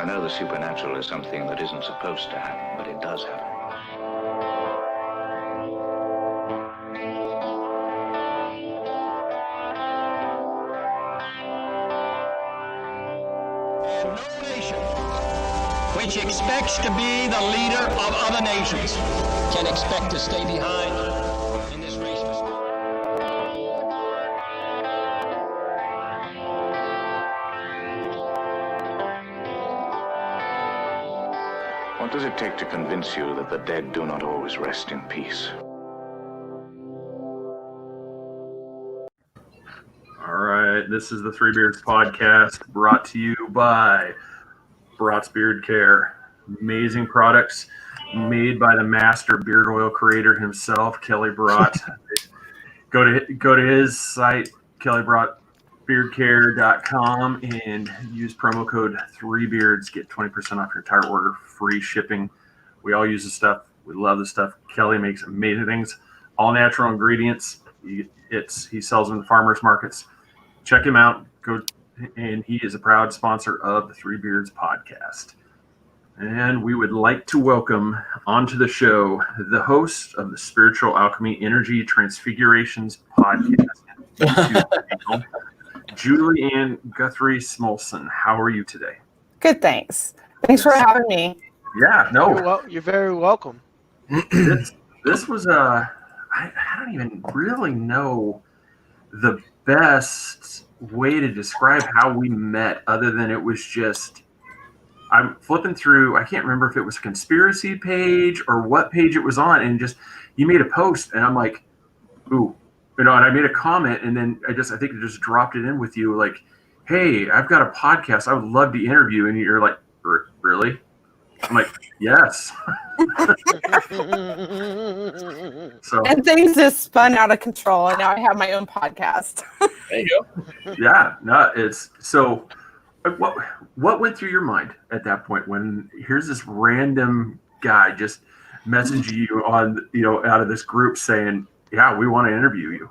I know the supernatural is something that isn't supposed to happen, but it does happen. And no nation which expects to be the leader of other nations can expect to stay behind in this race. What does it take to convince you that the dead do not always rest in peace? All right, this is the Three Beards Podcast, brought to you by Brat's Beard Care. Amazing products made by the master beard oil creator himself, Kelly Brat. Go to his site, kellybratbeardcare.com, and use promo code 3Beards. Get 20% off your entire order, free shipping. We all use the stuff. We love the stuff. Kelly makes amazing things, all natural ingredients. He sells them in farmers markets. Check him out. And he is a proud sponsor of the Three Beards Podcast. And we would like to welcome onto the show the host of the Spiritual Alchemy Energy Transfigurations Podcast, Julie Ann Guthrie-Smulson. How are you today? Good, thanks. Thanks for having me. Yeah, no. You're very welcome. This was I don't even really know the best way to describe how we met, other than it was just, I'm flipping through, I can't remember if it was a conspiracy page or what page it was on, and just, you made a post, and I'm like, ooh, and I made a comment, and then I think it just dropped it in with you, like, hey, I've got a podcast, I would love to interview, and you're like, really? I'm like, yes. And things just spun out of control, and now I have my own podcast. There you go. Yeah, no, it's so. What went through your mind at that point when here's this random guy just messaging you on, out of this group saying, yeah, we want to interview you?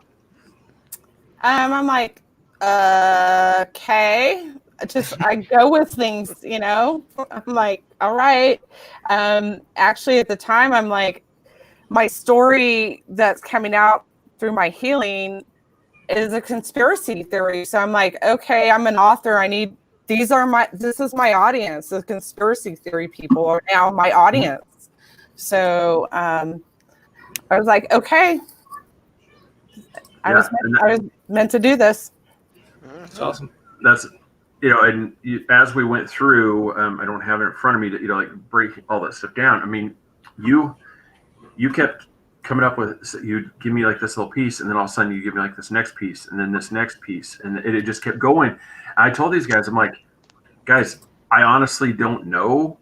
I'm like, okay. I go with things, I'm like, all right. Actually, at the time, I'm like, my story that's coming out through my healing is a conspiracy theory. So I'm like, okay, I'm an author. This is my audience. The conspiracy theory people are now my audience. So I was like, okay, I was meant to do this. That's awesome. That's, and as we went through, I don't have it in front of me to, break all that stuff down. I mean, you kept coming up with, you'd give me like this little piece, and then all of a sudden you give me like this next piece, and then this next piece, and it just kept going. I told these guys, I'm like, guys, I honestly don't know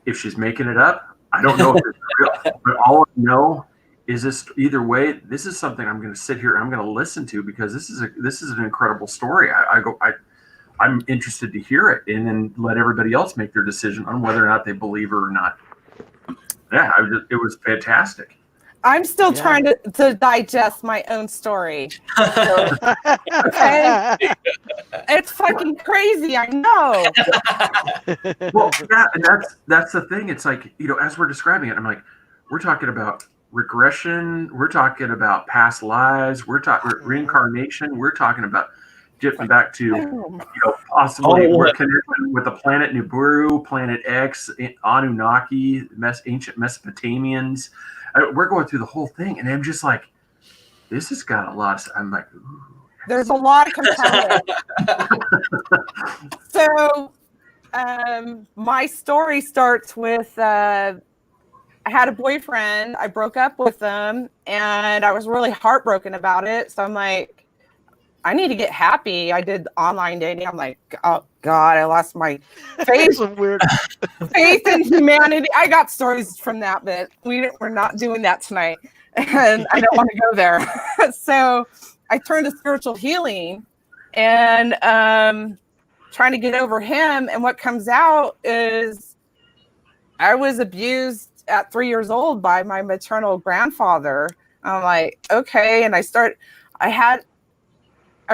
if she's making it up. I don't know if it's real, but all I know is this. Either way, this is something I'm going to sit here and I'm going to listen to, because this is an incredible story. I'm interested to hear it, and then let everybody else make their decision on whether or not they believe her or not. Yeah, it was fantastic. I'm still trying to digest my own story. So, okay. It's fucking crazy, I know. Well, yeah, and that's the thing. It's like, as we're describing it, I'm like, we're talking about regression, we're talking about past lives, we're talking reincarnation, we're talking about getting back to, possibly we're connected with the planet Nibiru, Planet X, Anunnaki, ancient Mesopotamians. We're going through the whole thing, and I'm just like, this has got a lot. I'm like, ooh. There's a lot of components. So, my story starts with, I had a boyfriend. I broke up with him, and I was really heartbroken about it. So I'm like, I need to get happy. I did online dating. I'm like, oh God, I lost my faith. Faith in humanity. I got stories from that, but we're not doing that tonight, and I don't want to go there. So I turned to spiritual healing and trying to get over him. And what comes out is I was abused at 3 years old by my maternal grandfather. I'm like, okay, and I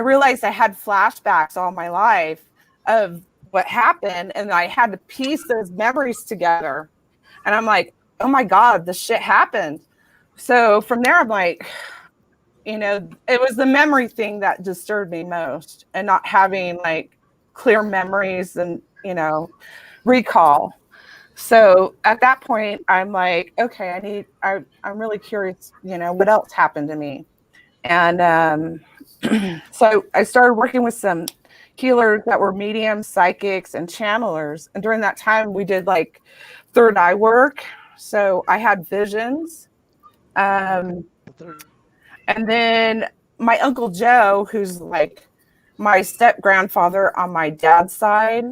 realized I had flashbacks all my life of what happened, and I had to piece those memories together. And I'm like, oh my God, this shit happened. So from there, I'm like, it was the memory thing that disturbed me most, and not having like clear memories and, recall. So at that point, I'm like, okay, I'm really curious, what else happened to me. And so I started working with some healers that were mediums, psychics, and channelers. And during that time, we did like third eye work. So I had visions. And then my Uncle Joe, who's like my step grandfather on my dad's side,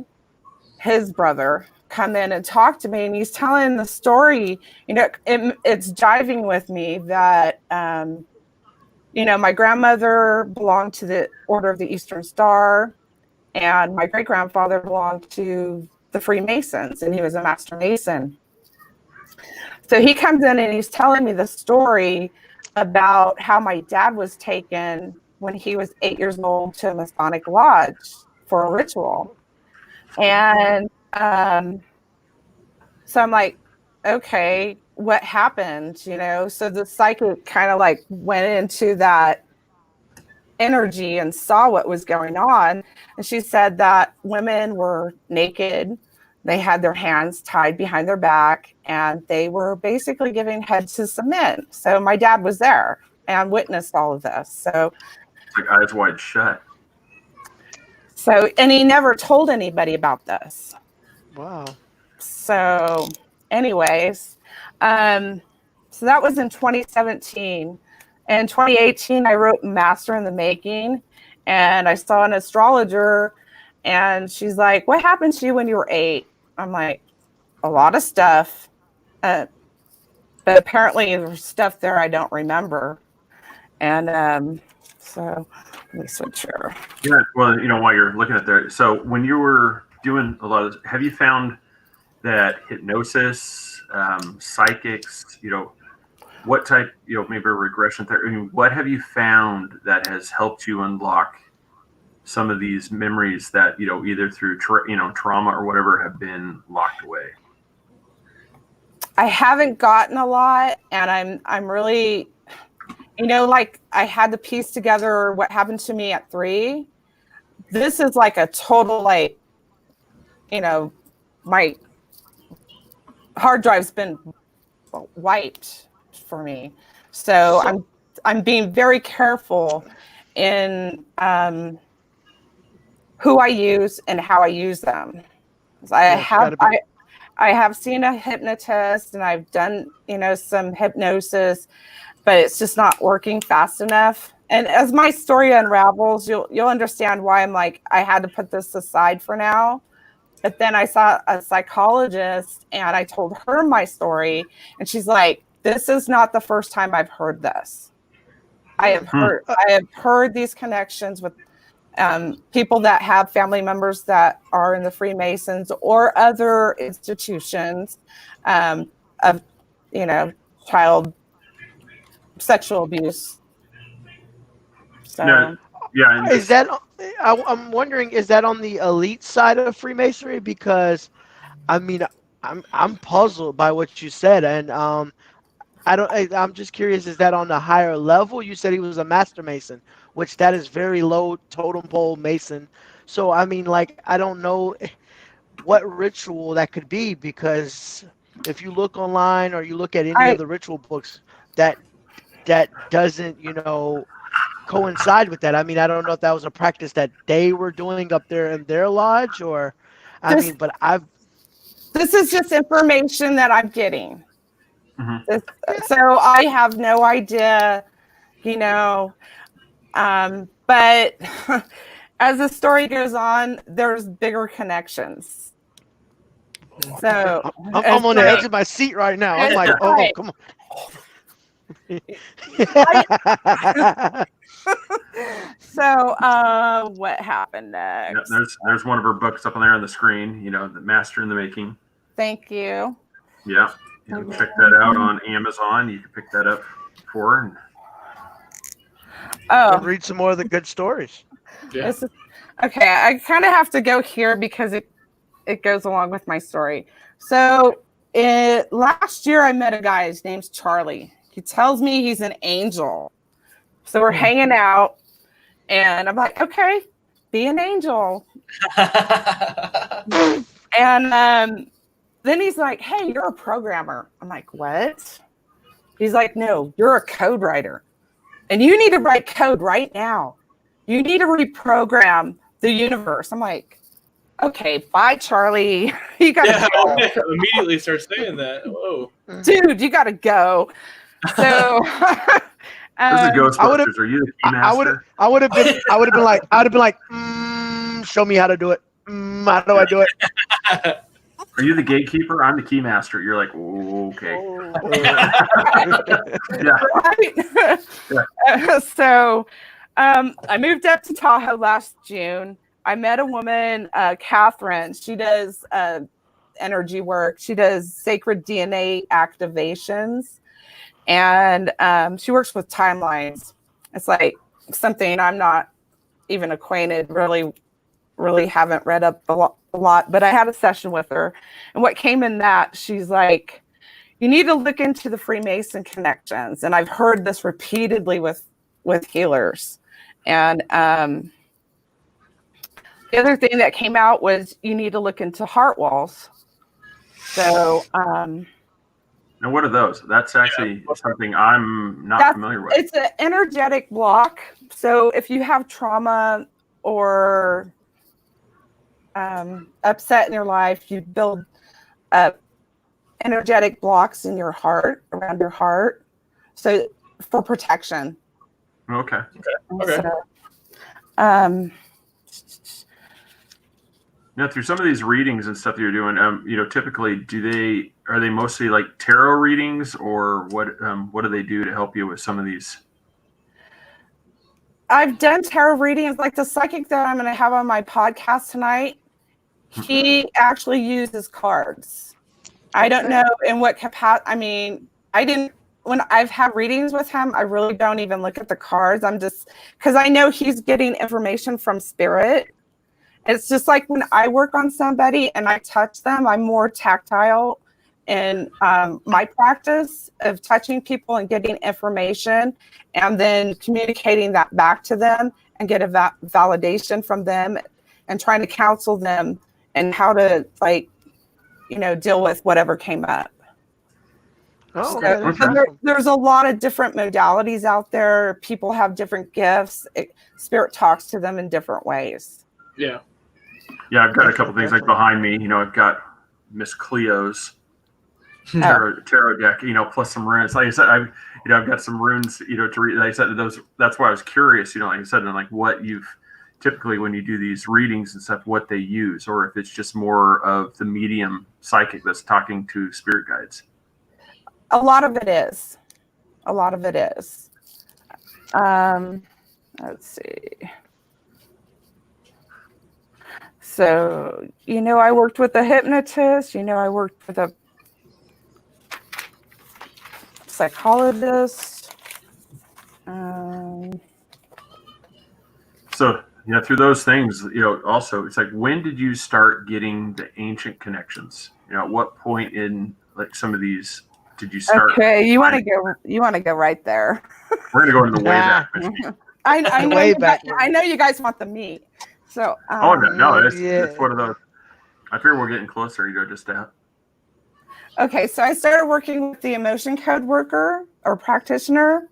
his brother, come in and talk to me, and he's telling the story. It's jiving with me that my grandmother belonged to the Order of the Eastern Star, and my great grandfather belonged to the Freemasons, and he was a master mason. So he comes in and he's telling me the story about how my dad was taken when he was 8 years old to a Masonic lodge for a ritual. And so I'm like, okay, what happened? So the psychic kind of like went into that energy and saw what was going on. And she said that women were naked. They had their hands tied behind their back, and they were basically giving head to some men. So my dad was there and witnessed all of this. So It's like eyes wide shut. And he never told anybody about this. Wow. So anyways, so that was in 2017. In 2018, I wrote Master in the Making, and I saw an astrologer, and she's like, what happened to you when you were 8? I'm like, a lot of stuff. But apparently there's stuff there I don't remember. And so let me switch here. Yeah, well, while you're looking at there, so when you were doing a lot of this, have you found that hypnosis, psychics, what type, maybe regression therapy, what have you found that has helped you unlock some of these memories that, either through, trauma or whatever have been locked away? I haven't gotten a lot, and I'm really, like I had to piece together what happened to me at 3. This is like a total, like, my hard drive's been wiped for me. So I'm being very careful in who I use and how I use them. I have seen a hypnotist, and I've done, some hypnosis, but it's just not working fast enough. And as my story unravels, you'll understand why I'm like, I had to put this aside for now. But then I saw a psychologist, and I told her my story, and she's like, this is not the first time I've heard this. I have heard these connections with people that have family members that are in the Freemasons or other institutions of, child sexual abuse. So, No, yeah. Is that? I'm wondering, is that on the elite side of Freemasonry? Because, I mean, I'm puzzled by what you said, and I'm just curious. Is that on the higher level? You said he was a master mason, which that is very low totem pole mason. So I mean, like, I don't know what ritual that could be, because if you look online or you look at any of the ritual books, that doesn't, coincide with that. I mean, I don't know if that was a practice that they were doing up there in their lodge, or this is just information that I'm getting. Mm-hmm. So I have no idea, but as the story goes on, there's bigger connections. So I'm on the edge of my seat right now. I'm like, oh, come on. So what happened next? Yeah, there's one of her books up on there on the screen, the Master in the Making. Thank you. Yeah. Check that out on Amazon. You can pick that up for her. And read some more of the good stories. Yeah. This is, okay, I kind of have to go here because it goes along with my story. So last year I met a guy, his name's Charlie. He tells me he's an angel. So we're hanging out and I'm like, okay, be an angel. And then he's like, hey, you're a programmer. I'm like, what? He's like, no, you're a code writer. And you need to write code right now. You need to reprogram the universe. I'm like, okay, bye, Charlie. You got to go. Immediately start saying that. Whoa. Dude, you got to go. So This is Ghostbusters. Are you the key master? I would have been like, show me how to do it. How do I do it? Are you the gatekeeper? I'm the key master. You're like, okay. Yeah. Right? So I moved up to Tahoe last June. I met a woman, Catherine. She does energy work. She does sacred DNA activations. And she works with timelines. It's like something I'm not even acquainted, really haven't read up a lot, but I had a session with her. And what came in that, she's like, you need to look into the Freemason connections. And I've heard this repeatedly with healers. And the other thing that came out was you need to look into heart walls. So, now, what are those? That's actually something I'm not familiar with. It's an energetic block. So if you have trauma or upset in your life, you build up energetic blocks in your heart, around your heart, so for protection. Okay. So, now, through some of these readings and stuff that you're doing, typically are they mostly like tarot readings, or what do they do to help you with some of these? I've done tarot readings, like the psychic that I'm going to have on my podcast tonight. He actually uses cards. I don't know in what capacity. I mean, when I've had readings with him, I really don't even look at the cards. I'm just, because I know he's getting information from spirit. It's just like when I work on somebody and I touch them, I'm more tactile in my practice of touching people and getting information and then communicating that back to them and get a validation from them and trying to counsel them and how to deal with whatever came up. Oh, so there's a lot of different modalities out there. People have different gifts. Spirit talks to them in different ways. Yeah. Yeah, I've got a couple things like behind me. I've got Miss Cleo's tarot deck. Plus some runes. Like I said, I've got some runes. To read. Like I said, that's why I was curious. Like I said, and like what you've typically when you do these readings and stuff, what they use, or if it's just more of the medium psychic that's talking to spirit guides. A lot of it is. Let's see. So, I worked with a hypnotist. I worked with a psychologist. So, through those things, also, it's like, when did you start getting the ancient connections? At what point in some of these did you start? Okay, you want to go right there. We're gonna go in the way back. I know you guys want the meat. So it's one of those. I fear we're getting closer. Just to. Okay, so I started working with the emotion code worker or practitioner,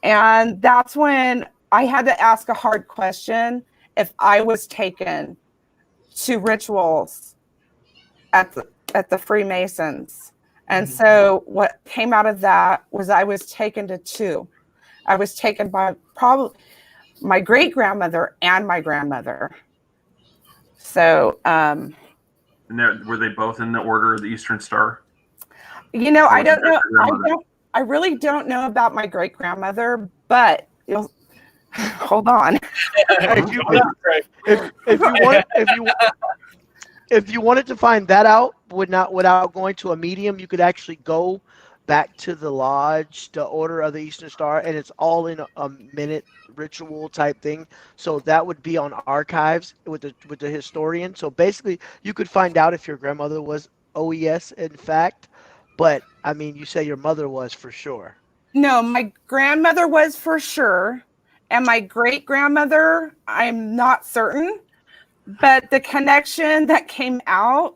and that's when I had to ask a hard question if I was taken to rituals at the Freemasons. And so what came out of that was I was taken to two. I was taken by probably my great-grandmother and my grandmother. So and were they both in the Order of the Eastern Star? I don't know. I really don't know about my great-grandmother, but hold on. If you wanted to find that out without going to a medium, you could actually go back to the lodge, the Order of the Eastern Star, and it's all in a minute ritual type thing. So that would be on archives with the historian. So basically, you could find out if your grandmother was OES in fact. But I mean, you say your mother was for sure. No, my grandmother was for sure. And my great grandmother, I'm not certain. But the connection that came out,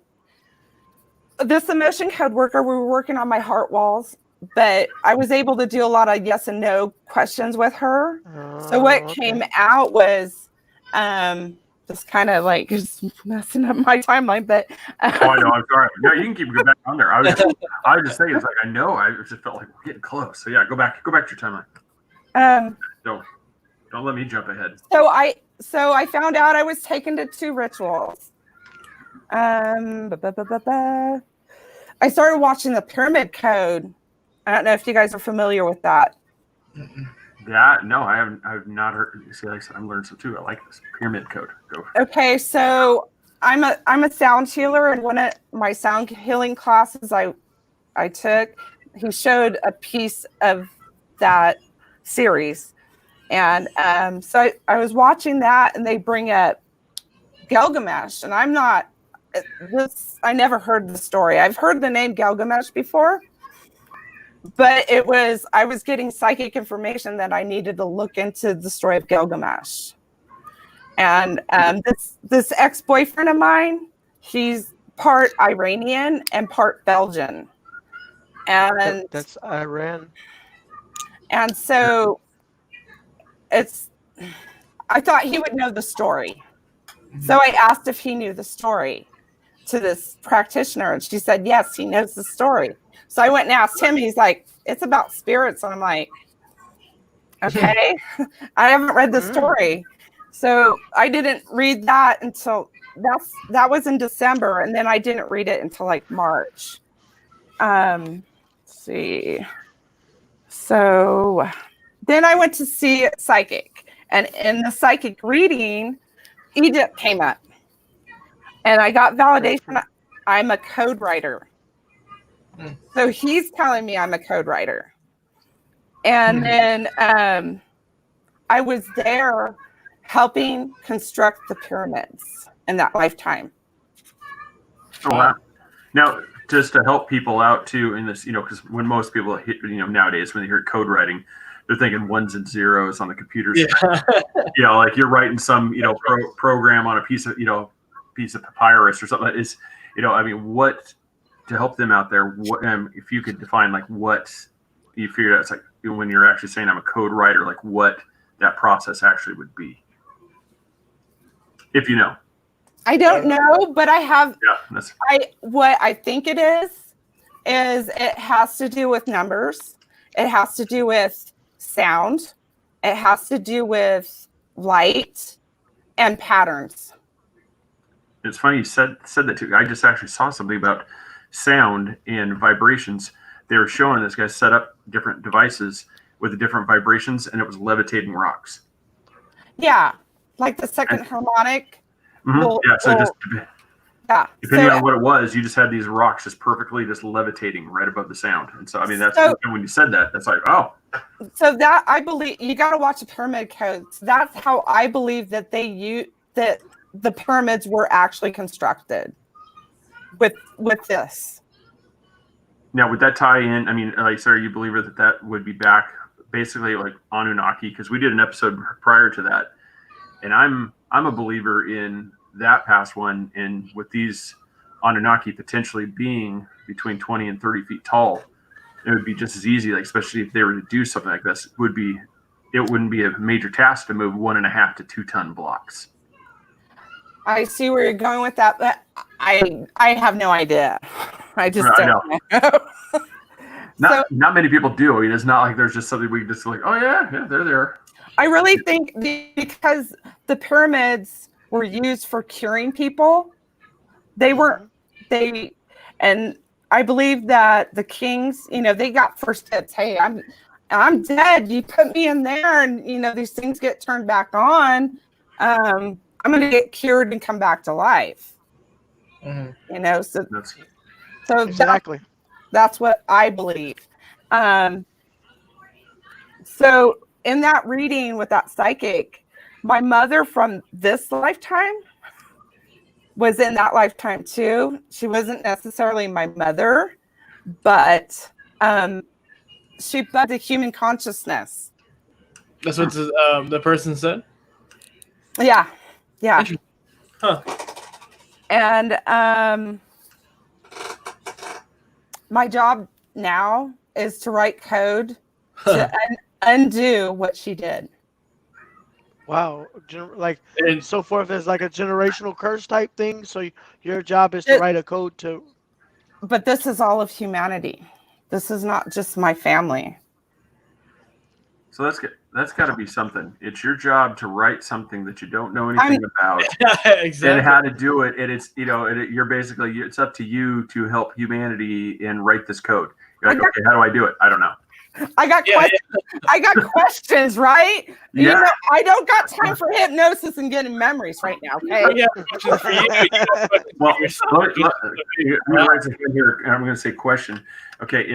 this emotion code worker, we were working on my heart walls, but I was able to do a lot of yes and no questions with her. So what came out was just kind of like just messing up my timeline, but Oh, I know. I'm sorry. No, you can keep going back on there. I was just saying, it's like I know. I just felt like we're getting close. So yeah, go back to your timeline. Don't let me jump ahead. So I found out I was taken to 2 rituals. I started watching the Pyramid Code. I don't know if you guys are familiar with that. Yeah, no, I haven't. I've not heard. See, like I said, I'm learning some too. I like this Pyramid Code. Go. Okay, so I'm a sound healer, and one of my sound healing classes I took, he showed a piece of that series, and so I was watching that, and they bring up Gilgamesh, and I never heard the story. I've heard the name Gilgamesh before, but I was getting psychic information that I needed to look into the story of Gilgamesh. And this ex-boyfriend of mine, he's part Iranian and part Belgian. And that's Iran. And so I thought he would know the story. So I asked if he knew the story to this practitioner, and she said, yes, he knows the story. So I went and asked him. He's like, it's about spirits. And I'm like, okay, I haven't read the story. So I didn't read that until that was in December. And then I didn't read it until like March. Let's see. So then I went to see a psychic, and in the psychic reading, Egypt came up, and I got validation. I'm a code writer. So he's telling me I'm a code writer. And then I was there helping construct the pyramids in that lifetime. Oh, wow. Now, just to help people out too in this, because when most people nowadays, when they hear code writing, they're thinking ones and zeros on the computer. Yeah. Like you're writing some, program on a piece of papyrus or something. Is, what, to help them out there, what, if you could define like what you figured out, it's like when you're actually saying I'm a code writer, like what that process actually would be, if you know. I don't know, but I have. Yeah, what I think it is it has to do with numbers. It has to do with sound. It has to do with light and patterns. It's funny you said that too. I just actually saw something about sound and vibrations. They were showing this guy set up different devices with the different vibrations, and it was levitating rocks. Yeah, like the second harmonic. Depending on what it was, you just had these rocks just perfectly just levitating right above the sound. And so, I mean, when you said that, that's like, oh. So that, I believe, you got to watch the Pyramid Code. So that's how I believe that that the pyramids were actually constructed with this. Now, would that tie in? I mean, like, Sarah, you believe that would be back basically like Anunnaki? Because we did an episode prior to that, and I'm a believer in that past one, and with these Anunnaki potentially being between 20 and 30 feet tall, it would be just as easy, like especially if they were to do something like this, it wouldn't be a major task to move 1.5 to 2 ton blocks. I see where you're going with that, but I have no idea. I just don't know. Not many people do. I mean, it's not like there's just something we just like, oh yeah, they're there. I really think because the pyramids were used for curing people, and I believe that the kings, they got first hits. Hey, I'm dead. You put me in there, and these things get turned back on. I'm going to get cured and come back to life. So exactly. That's what I believe. So in that reading with that psychic, my mother from this lifetime was in that lifetime too. She wasn't necessarily my mother, but she bugged the human consciousness. That's what the person said. Yeah. Huh. And my job now is to write code to undo what she did. Wow, like And so forth as like a generational curse type thing. So your job is to write a code to. But this is all of humanity. This is not just my family. So that's got to be something. It's your job to write something that you don't know anything about, exactly. and how to do it. And it's you're basically, it's up to you to help humanity and write this code. You're like, okay, how do I do it? I don't know. I got questions. I got questions, right? Yeah. You know, I don't got time for hypnosis and getting memories right now. Okay. Yeah, questions for you. Well, I'm going to say question. Okay,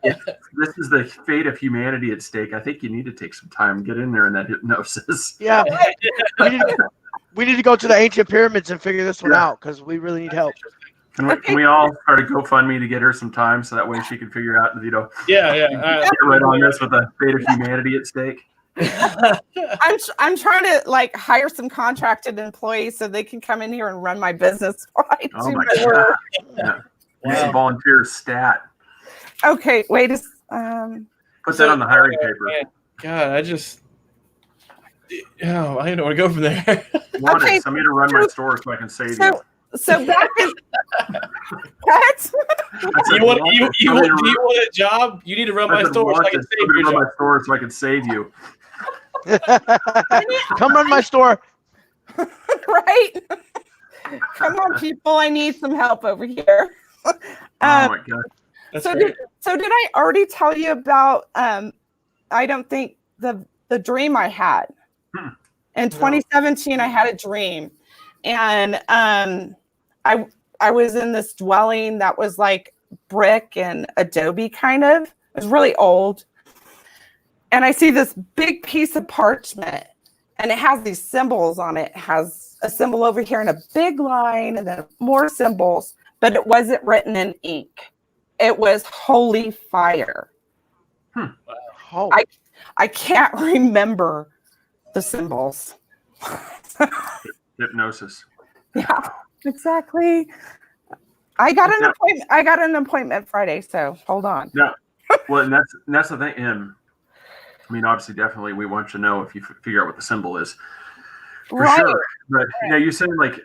if this is the fate of humanity at stake, I think you need to take some time, get in there in that hypnosis. Yeah, we need to go to the ancient pyramids and figure this one out because we really need help. Can we all start a GoFundMe to get her some time so that way she can figure out, Yeah. get right on this with the fate of humanity at stake? I'm trying to like hire some contracted employees so they can come in here and run my business. Oh my God. Yeah. Use some volunteers stat. Okay, wait. Put that on the hiring paper. Man, God, I don't know where to go from there. Okay, somebody to run my store so I can save you. So back in what? You want a job? You need to run my store so I can save you. Run my store so I can save you. Come run my store. Right? Come on, people. I need some help over here. Oh my God. So did I already tell you about I don't think the dream I had. In 2017 I had a dream, and I was in this dwelling that was like brick and adobe kind of. It was really old. And I see this big piece of parchment, and it has these symbols on it. It has a symbol over here and a big line and then more symbols, but it wasn't written in ink. It was holy fire. Oh. I can't remember the symbols. Hypnosis. Yeah, exactly. I got an appointment. I got an appointment Friday, so hold on. Yeah. Well, and that's the thing. I mean, obviously, definitely, we want you to know if you figure out what the symbol is, for sure. But you're saying like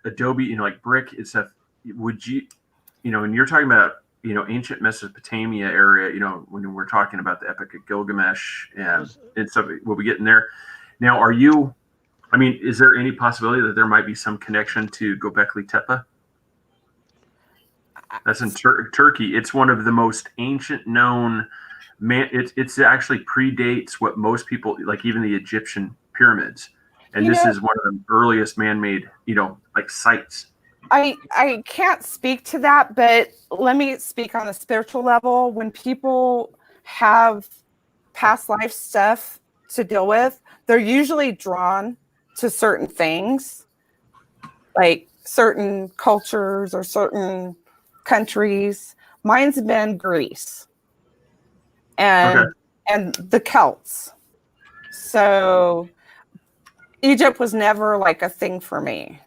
Adobe, like brick. It's would you, when you're talking about ancient Mesopotamia area, when we're talking about the Epic of Gilgamesh and stuff, we'll be getting there. Now, is there any possibility that there might be some connection to Göbekli Tepe? That's in Turkey. It's one of the most ancient known. It's actually predates what most people, like even the Egyptian pyramids, and this is one of the earliest man-made, like sites. I can't speak to that, but let me speak on a spiritual level. When people have past life stuff to deal with, they're usually drawn to certain things, like certain cultures or certain countries. Mine's been Greece and the Celts. So Egypt was never like a thing for me.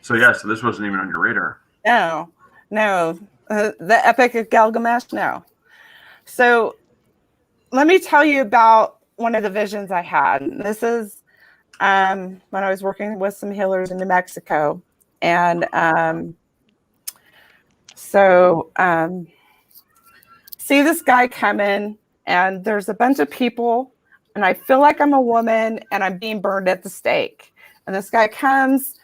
So this wasn't even on your radar. No. The Epic of Gilgamesh, no. So let me tell you about one of the visions I had. This is when I was working with some healers in New Mexico. And see this guy come in, and there's a bunch of people, and I feel like I'm a woman and I'm being burned at the stake. And this guy comes,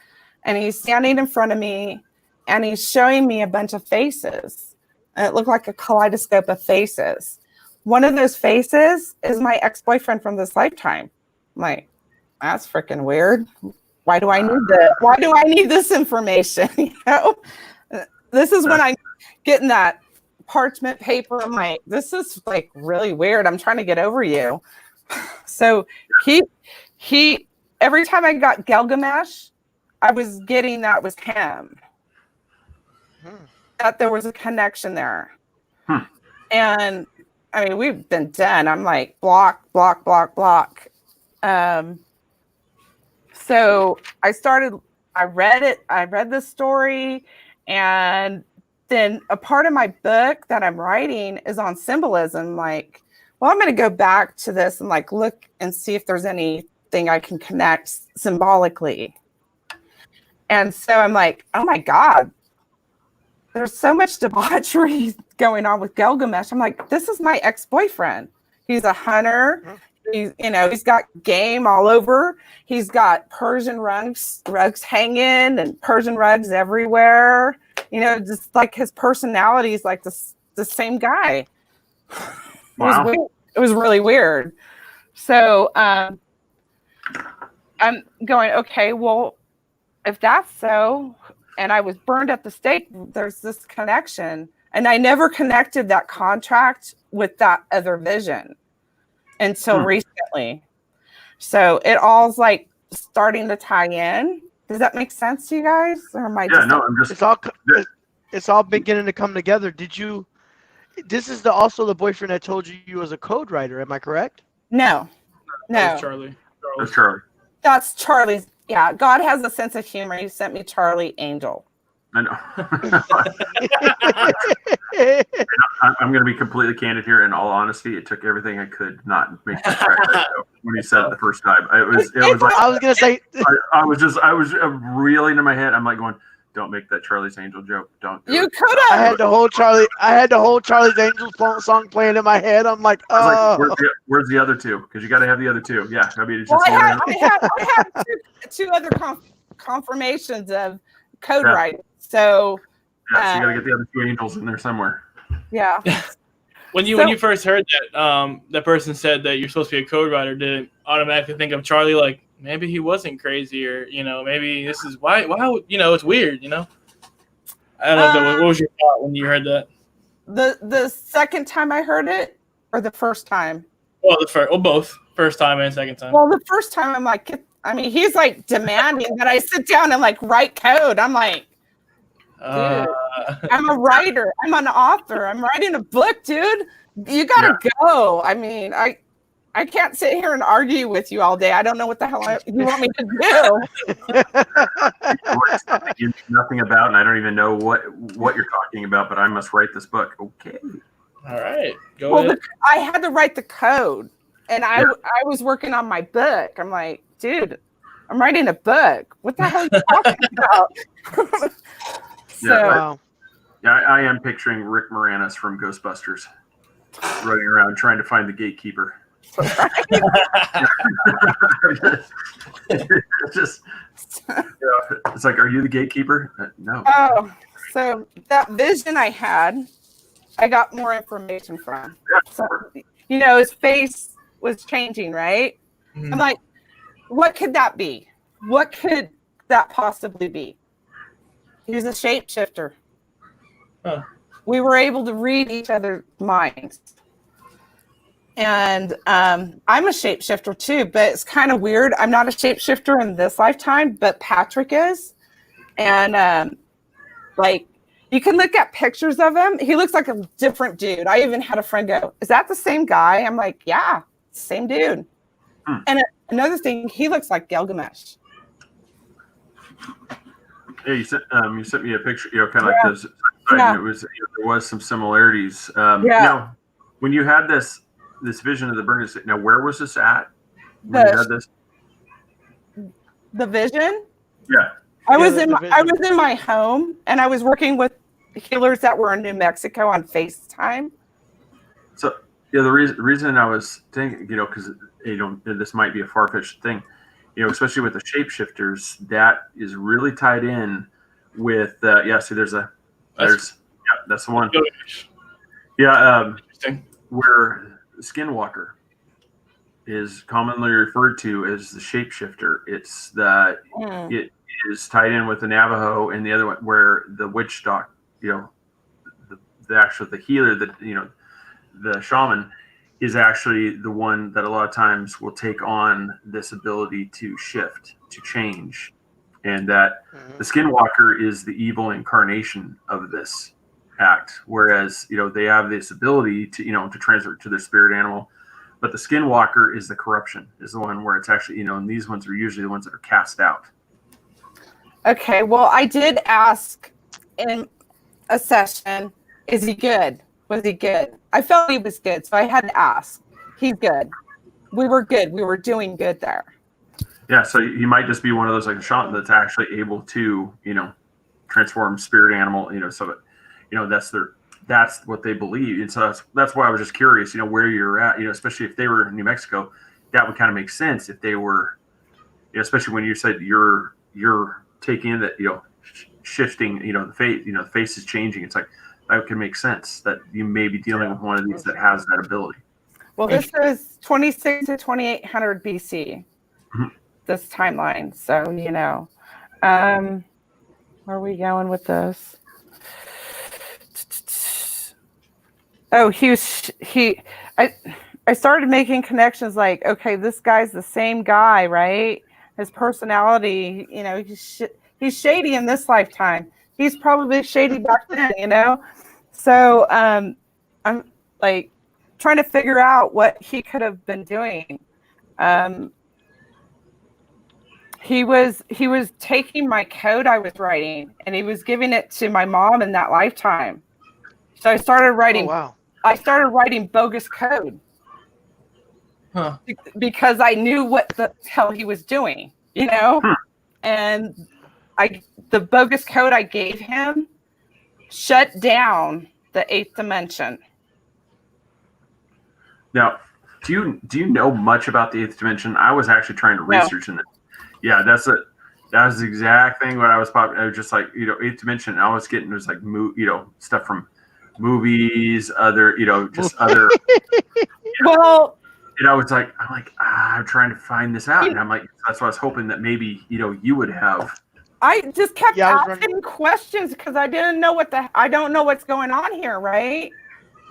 and he's standing in front of me, and he's showing me a bunch of faces. And it looked like a kaleidoscope of faces. One of those faces is my ex-boyfriend from this lifetime. I'm like, that's freaking weird. Why do I need that? Why do I need this information? This is when I'm getting that parchment paper. I'm like, this is like really weird. I'm trying to get over you. So he every time I got Gilgamesh, I was getting that was him. That there was a connection there. And I mean, we've been done. I'm like, block. So I read the story, and then a part of my book that I'm writing is on symbolism. Like, well, I'm going to go back to this and like look and see if there's anything I can connect symbolically. And so I'm like, oh my God, there's so much debauchery going on with Gilgamesh. I'm like, this is my ex-boyfriend. He's a hunter. He's got game all over. He's got Persian rugs hanging and Persian rugs everywhere. Just like his personality is like the same guy. Wow. It was really weird. So I'm going, okay, well, if that's so, and I was burned at the stake, there's this connection. And I never connected that contract with that other vision until recently. So it all's like starting to tie in. Does that make sense to you guys? Or am I it's all beginning to come together. This is also the boyfriend that told you was a code writer, am I correct? No. That was Charlie. That's Charlie. That's Charlie's. Yeah, God has a sense of humor. He sent me Charlie Angel. I know. I'm going to be completely candid here. In all honesty, it took everything I could not make that crack when he said it the first time. It was like I was going to say. I was reeling in my head. I'm like going, don't make that Charlie's Angel joke. Don't. You could have. I had the whole Charlie's Angel song playing in my head. I'm like, oh. Like, where's the other two? Because you got to have the other two. Yeah, I mean, it's well, just. I had two other confirmations of code writing. So. Yeah, so you got to get the other two angels in there somewhere. Yeah. When you first heard that, that person said that you're supposed to be a code writer, did it automatically think of Charlie? Like maybe he wasn't crazy, or maybe this is why it's weird. I don't know. What was your thought when you heard that? The second time I heard it, or the first time? Well, both. First time and second time. Well, the first time I'm like, he's like demanding that I sit down and like write code. I'm like, dude, I'm a writer. I'm an author. I'm writing a book, dude. You gotta go. I mean, I can't sit here and argue with you all day. I don't know what the hell you want me to do. You know nothing about, and I don't even know what you're talking about. But I must write this book. Okay. All right. Go ahead. I had to write the code, and I was working on my book. I'm like, dude, I'm writing a book. What the hell are you talking about? I am picturing Rick Moranis from Ghostbusters running around trying to find the gatekeeper. It's like, are you the gatekeeper? No. Oh, so that vision I had, I got more information from. So, his face was changing, right? Mm-hmm. I'm like, what could that be? What could that possibly be? He was a shapeshifter. Huh. We were able to read each other's minds. And I'm a shapeshifter too, but it's kind of weird. I'm not a shapeshifter in this lifetime, but Patrick is. And like, you can look at pictures of him. He looks like a different dude. I even had a friend go, is that the same guy? I'm like, yeah, same dude. And another thing, he looks like Gilgamesh. Yeah, you sent me a picture, kind of like this. It was there was some similarities. Now, when you had this vision of the burning, now where was this at? When you had this? The vision? Yeah. I was in my home, and I was working with healers that were in New Mexico on FaceTime. So the reason I was thinking, because this might be a far-fetched thing, especially with the shapeshifters, that is really tied in with that's the one. Interesting. Where Skinwalker is commonly referred to as the shapeshifter. It's it is tied in with the Navajo, and the other one where the witch the the healer, the shaman is actually the one that a lot of times will take on this ability to shift, to change, and that the skinwalker is the evil incarnation of this act, whereas they have this ability to to transfer to their spirit animal, but the skinwalker is the corruption, is the one where it's actually and these ones are usually the ones that are cast out. Okay, well, I did ask in a session, is he good? Was he good? I felt he was good, so I had to ask. He's good. We were good. We were doing good there. Yeah, so he might just be one of those like a shaman that's actually able to transform spirit animal, so that that's what they believe, and so that's why I was just curious, where you're at, especially if they were in New Mexico, that would kind of make sense if they were, especially when you said you're taking in that shifting, the face is changing. It's like that can make sense that you may be dealing with one of these that has that ability. Well, this is 26 to 2800 BC. Mm-hmm. This timeline, so where are we going with this? Oh, I started making connections like, okay, this guy's the same guy, right? His personality, he's shady in this lifetime. He's probably shady back then, So I'm like trying to figure out what he could have been doing. He was taking my code I was writing and he was giving it to my mom in that lifetime. So I started writing. Oh, wow. I started writing bogus code because I knew what the hell he was doing, and the bogus code I gave him shut down the 8th dimension. Now, do you know much about the 8th dimension? I was actually trying to research in it. Yeah, that was the exact thing what I was just like, 8th dimension. I was getting like stuff from movies, other, just other. Well, and I was like, I'm trying to find this out, and I'm like, that's why I was hoping that maybe you would have. I just kept asking questions because I didn't know I don't know what's going on here, right?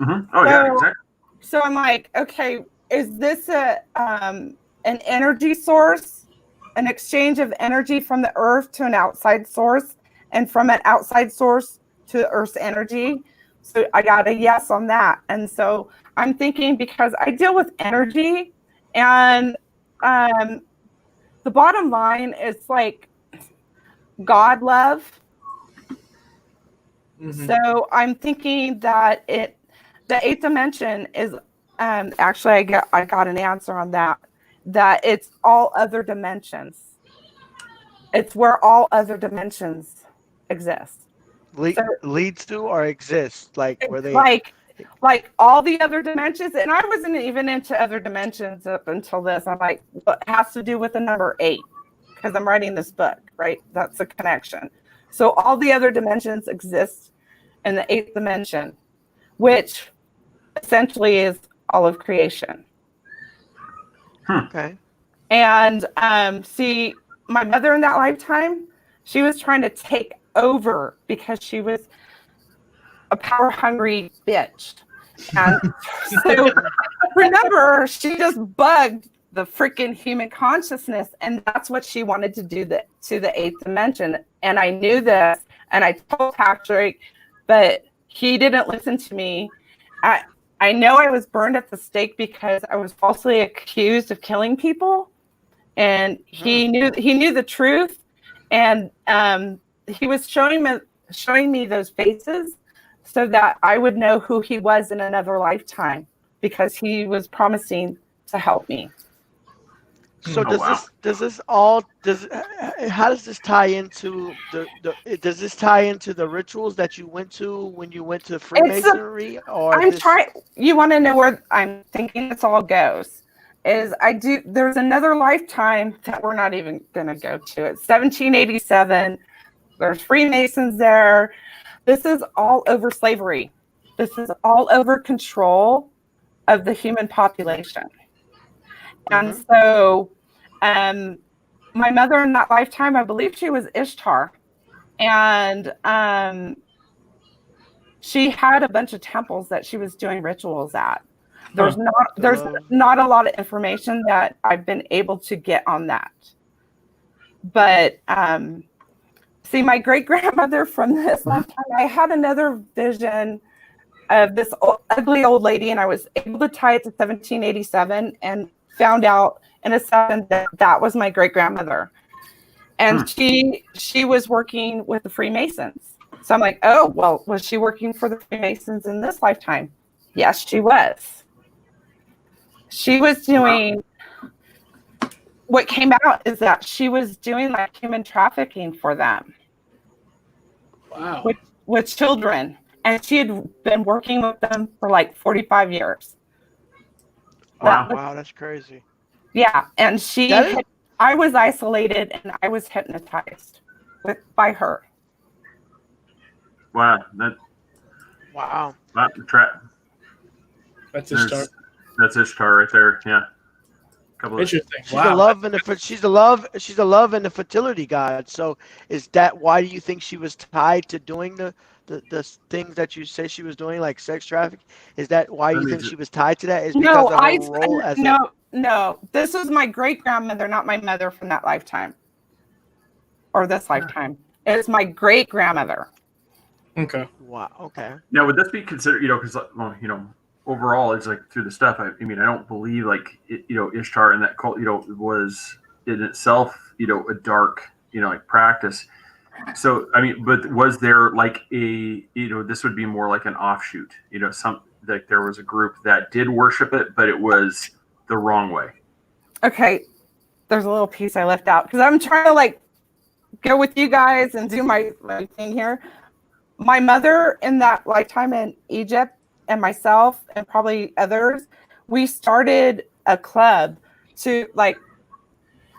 Mm-hmm. Oh, yeah, exactly. So I'm like, okay, is this an energy source, an exchange of energy from the earth to an outside source, and from an outside source to the earth's energy? So I got a yes on that. And so I'm thinking, because I deal with energy, and the bottom line is like God love. Mm-hmm. So I'm thinking that the 8th dimension is actually I got an answer on that it's all other dimensions. It's where all other dimensions exist. Leads to or exists, like where they like all the other dimensions. And I wasn't even into other dimensions up until this. I'm like, what has to do with the number 8? Because I'm writing this book, right? That's the connection. So all the other dimensions exist in the 8th dimension, which essentially is all of creation. Okay. And see, my mother in that lifetime, she was trying to take over because she was a power hungry bitch. And so remember, she just bugged the freaking human consciousness, and that's what she wanted to do to the 8th dimension. And I knew this, and I told Patrick, but he didn't listen to me. I know I was burned at the stake because I was falsely accused of killing people, and he knew the truth, and he was showing me those faces so that I would know who he was in another lifetime, because he was promising to help me. So how does this tie into does this tie into the rituals that you went to when you went to Freemasonry? You want to know where I'm thinking this all goes? There's another lifetime that we're not even going to go to. It's 1787. There's Freemasons there. This is all over slavery. This is all over control of the human population. And so my mother in that lifetime, I believe she was Ishtar. And she had a bunch of temples that she was doing rituals at. There's Huh. not a lot of information that I've been able to get on that. But see, my great grandmother from this lifetime, I had another vision of this ugly old lady, and I was able to tie it to 1787 and found out in a second that that was my great grandmother. And she was working with the Freemasons. So I'm like, oh, well, was she working for the Freemasons in this lifetime? Yes, she was. She was doing, what came out is that she was doing like human trafficking for them. Wow. With children. And she had been working with them for like 45 years. Wow, that's crazy. Yeah. And I was isolated and I was hypnotized by her. Wow. Wow. That's Ishtar. That's Ishtar right there. Yeah. Interesting. She's the love and the fertility god. So is that why do you think she was tied to doing the things that you say she was doing, like sex trafficking? Is that why you think she was tied to that? Is because of her role as no. This was my great grandmother, not my mother from that lifetime or this lifetime. It's my great grandmother. Okay. Wow. Okay. Now, would this be considered? Because overall, it's like through the stuff. I mean, I don't believe like Ishtar and that cult, was in itself, a dark, like practice. So, I mean, but was there like this would be more like an offshoot, some like there was a group that did worship it, but it was the wrong way. Okay. There's a little piece I left out because I'm trying to like go with you guys and do my thing here. My mother in that lifetime in Egypt and myself and probably others, we started a club to like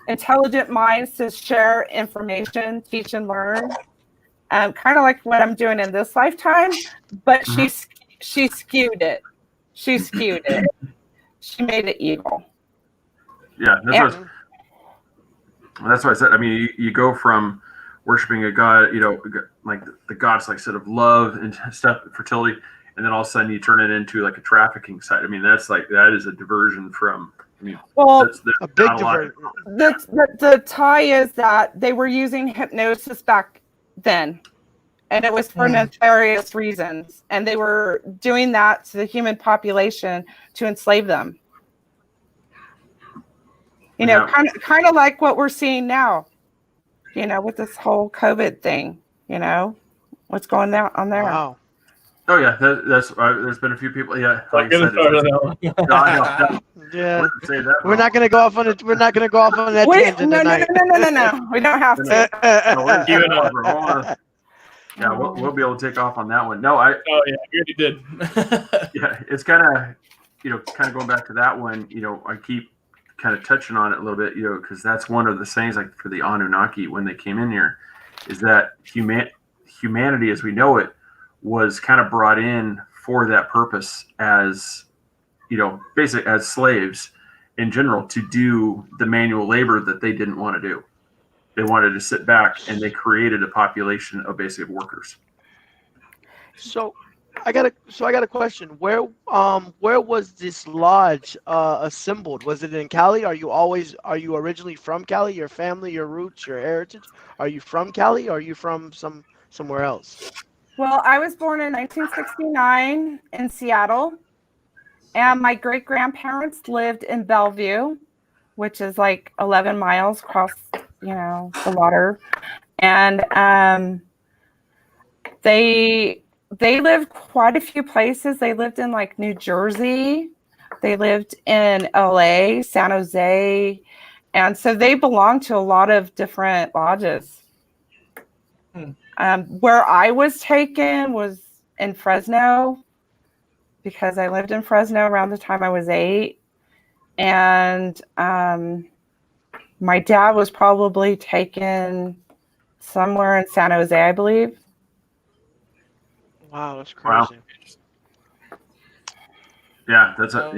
intelligent minds to share information, teach and learn. Kind of like what I'm doing in this lifetime, but she skewed it. She skewed it. She made it evil. Yeah, that's what I said. I mean, you go from worshiping a god, like the gods, like sort of love and stuff, fertility, and then all of a sudden you turn it into like a trafficking site. I mean, that is a diversion from. I mean, well, a big diversion. The tie is that they were using hypnosis back then, and it was for nefarious reasons, and they were doing that to the human population to enslave them. Kind of like what we're seeing now. With this whole COVID thing, what's going on there? Wow. Oh yeah, that's there's been a few people. Yeah, like I said, yeah. We're not gonna go off on it. We're not gonna go off on that tangent tonight. No. We don't have to. Yeah, we'll be able to take off on that one. No, Oh yeah, we already did. Yeah, it's kind of going back to that one. I keep kind of touching on it a little bit, because that's one of the things, like for the Anunnaki when they came in here, is that humanity as we know it was kind of brought in for that purpose as, basically as slaves in general to do the manual labor that they didn't want to do. They wanted to sit back, and they created a population of basically workers. So I got a question. Where was this lodge assembled? Was it in Cali? Are you originally from Cali? Your family, your roots, your heritage? Are you from Cali? Or are you from somewhere else? Well, I was born in 1969 in Seattle, and my great grandparents lived in Bellevue, which is like 11 miles across, the water, and they lived quite a few places. They lived in like New Jersey. They lived in LA, San Jose. And so they belonged to a lot of different lodges. Where I was taken was in Fresno because I lived in Fresno around the time I was 8. And my dad was probably taken somewhere in San Jose, I believe. Wow, that's crazy. Wow. Yeah, that's a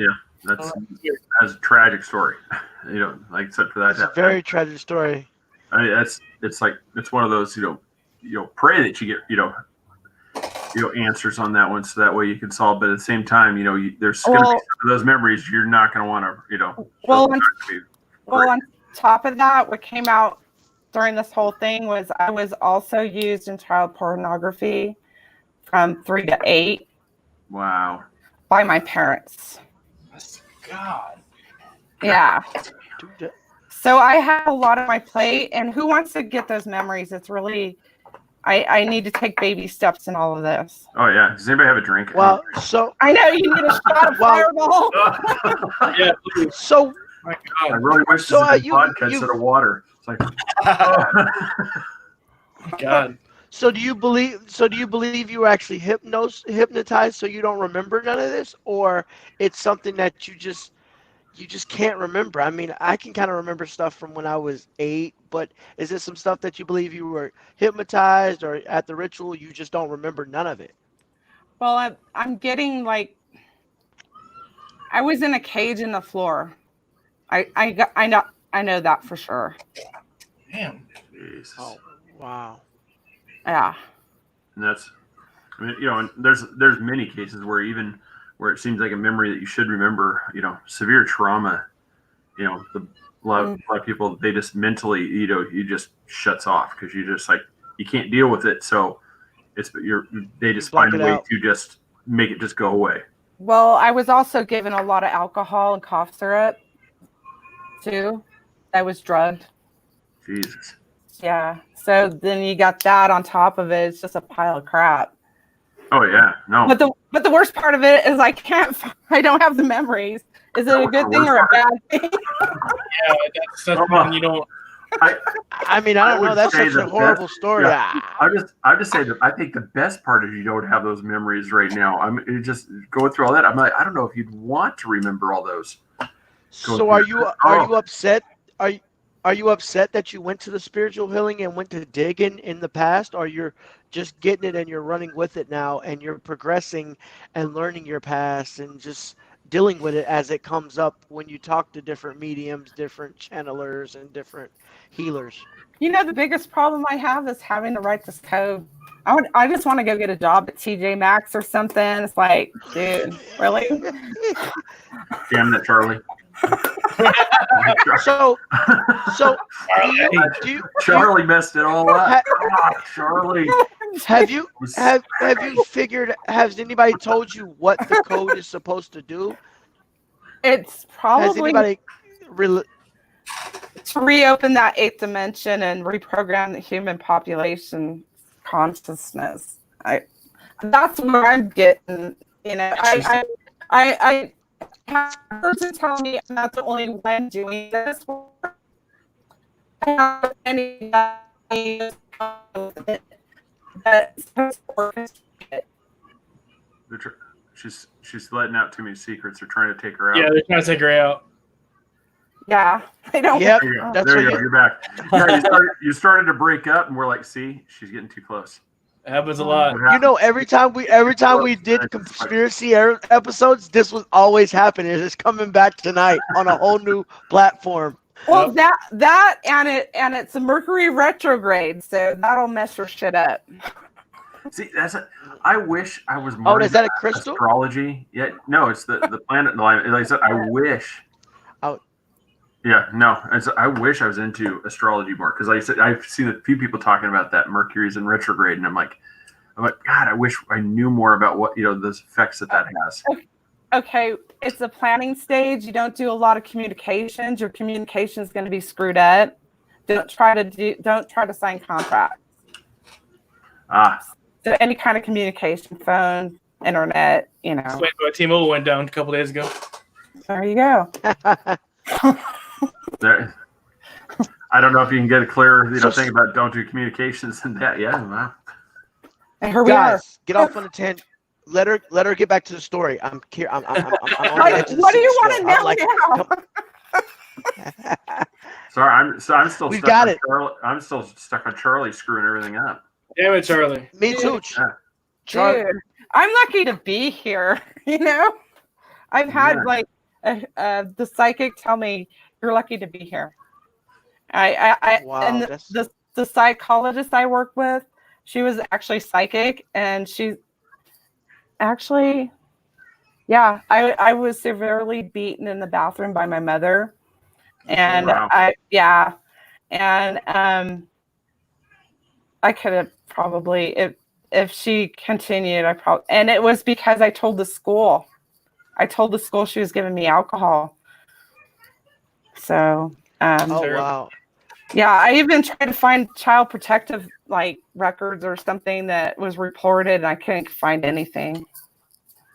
tragic story. Like except for that. It's a very tragic story. I mean, it's one of those, pray that you get, answers on that one, so that way you can solve. But at the same time, there's going to be some of those memories you're not going to want to, Well, on top of that, what came out during this whole thing was I was also used in child pornography from 3 to 8. Wow. By my parents. God. Yeah. So I have a lot on my plate, and who wants to get those memories? It's really, I need to take baby steps in all of this. Oh yeah. Does anybody have a drink? Well, so I know you need a shot of Fireball. Yeah. Please. So My God. I really wish this had vodka instead of water. It's like, God. So do you believe you were actually hypnotized so you don't remember none of this, or it's something that you just can't remember? I mean, I can kind of remember stuff from when I was 8, but is it some stuff that you believe you were hypnotized, or at the ritual you just don't remember none of it? Well, I'm getting like I was in a cage in the floor. I know that for sure. Damn. Jesus. Oh, wow. Yeah. And that's, I mean, and there's many cases where even where it seems like a memory that you should remember, severe trauma, a lot of people, they just mentally, you just shuts off because you just like, you can't deal with it. So they just find a way to just make it just go away. Well, I was also given a lot of alcohol and cough syrup too. I was drugged. Jesus. Yeah. So then you got that on top of it. It's just a pile of crap. Oh yeah, no. But the worst part of it is I don't have the memories. Is it a good thing or a bad thing? Yeah, that's something you don't. I mean, I don't know. That's such a horrible story. Yeah, I just say that I think the best part is you don't have those memories right now. I'm just going through all that. I'm like, I don't know if you'd want to remember all those. So are you upset? Are you upset that you went to the spiritual healing and went to digging in the past, or you're just getting it and you're running with it now and you're progressing and learning your past and just dealing with it as it comes up when you talk to different mediums, different channelers, and different healers? The biggest problem I have is having to write this code. I just want to go get a job at TJ Maxx or something. It's like, dude, really? Damn it, Charlie. So Charlie messed it all up. Charlie. Have you figured? Has anybody told you what the code is supposed to do? It's probably Has anybody to reopen that 8th dimension and reprogram the human population consciousness. That's where I'm getting. I have a person tell me I'm not the only one doing this. I have any She's letting out too many secrets. They're trying to take her out. Yeah, they're trying to take her out. Yeah, I don't. Yep, that's there you go. You're back. Yeah, you started to break up, and we're like, see, she's getting too close. It happens a lot. Every time we did conspiracy episodes, this was always happening. It's coming back tonight on a whole new platform. Well, that and it's a Mercury retrograde, so that'll mess your shit up. See, I wish I was more. Oh, is that a crystal? Astrology? Yeah, no, it's the planet alignment. Like I said, I wish. Oh. Yeah, no, I wish I was into astrology more because, like I said, I've seen a few people talking about that Mercury's in retrograde, and I'm like, God, I wish I knew more about what those effects that has. Okay, it's a planning stage. You don't do a lot of communications. Your communication is going to be screwed up. Don't try to sign contracts. So any kind of communication, phone, internet, Wait, T-Mobile went down a couple days ago. There you go. There, I don't know if you can get a clear, thing about don't do communications and that. Yeah, wow. And here we Guys, are. get off on a tangent. Let her get back to the story. I'm on the edge of the what do you seat want to know now? Sorry, I'm still. We've stuck got on it. Charlie, I'm still stuck on Charlie screwing everything up. Damn it, Charlie. Me too. Yeah. Dude, I'm lucky to be here. I've had the psychic tell me you're lucky to be here. Wow, and the psychologist I work with, she was actually psychic, and actually, yeah, I was severely beaten in the bathroom by my mother, and Wow. and I could have probably if she continued, and it was because I told the school. I told the school she was giving me alcohol. So, Oh Terrible. wow. yeah, I even tried to find child protective like records or something that was reported, and I couldn't find anything.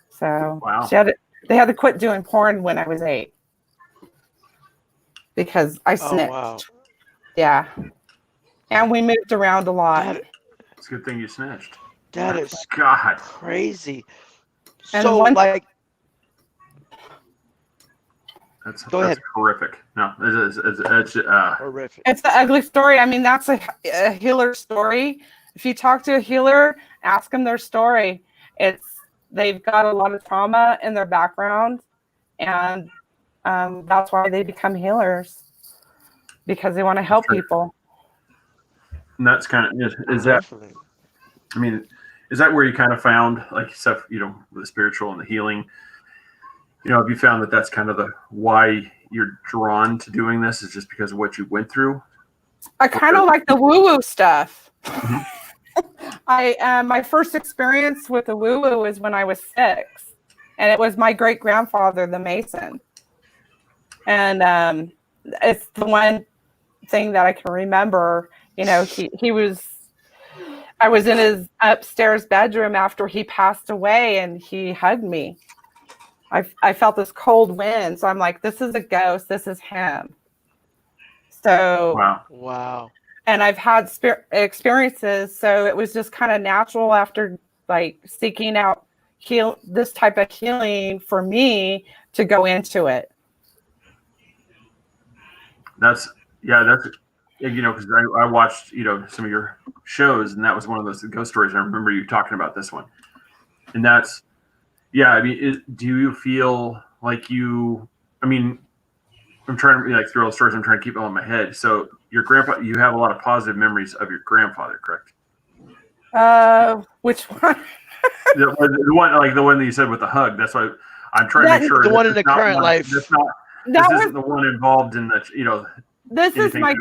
So Wow. they had to quit doing porn when I was 8 because I Oh snitched. wow. Yeah, and we moved around a lot. That It's a good thing you snitched. that is God. crazy. And So one- like, That's Go ahead. horrific. No, it's horrific. It's an ugly story. I mean, that's a healer story. If you talk to a healer, ask them their story. They've got a lot of trauma in their background, and that's why they become healers, because they want to help Sure. people. and that's kind of is that. Definitely. I mean, is that where you kind of found like stuff, the spiritual and the healing? Have you found that that's kind of the why you're drawn to doing this is just because of what you went through? I kind of like the woo-woo stuff. Mhm. My first experience with the woo-woo was when I was 6, and it was my great-grandfather, the Mason. And it's the one thing that I can remember. He was. I was in his upstairs bedroom after he passed away, and he hugged me. I felt this cold wind, so I'm like, this is a ghost. This is him. So, Wow. Wow. and I've had experiences, so it was just kind of natural after like seeking out this type of healing for me to go into it. That's because I watched some of your shows, and that was one of those ghost stories. I remember you talking about this one, and that's I mean, do you feel like you? I mean, I'm trying to through all the stories. I'm trying to keep it all in my head. So your grandpa, you have a lot of positive memories of your grandfather, correct? Which one? The one the one that you said with the hug. That's why I'm trying to make sure The one in this the is not current life. This isn't the one involved in the This is my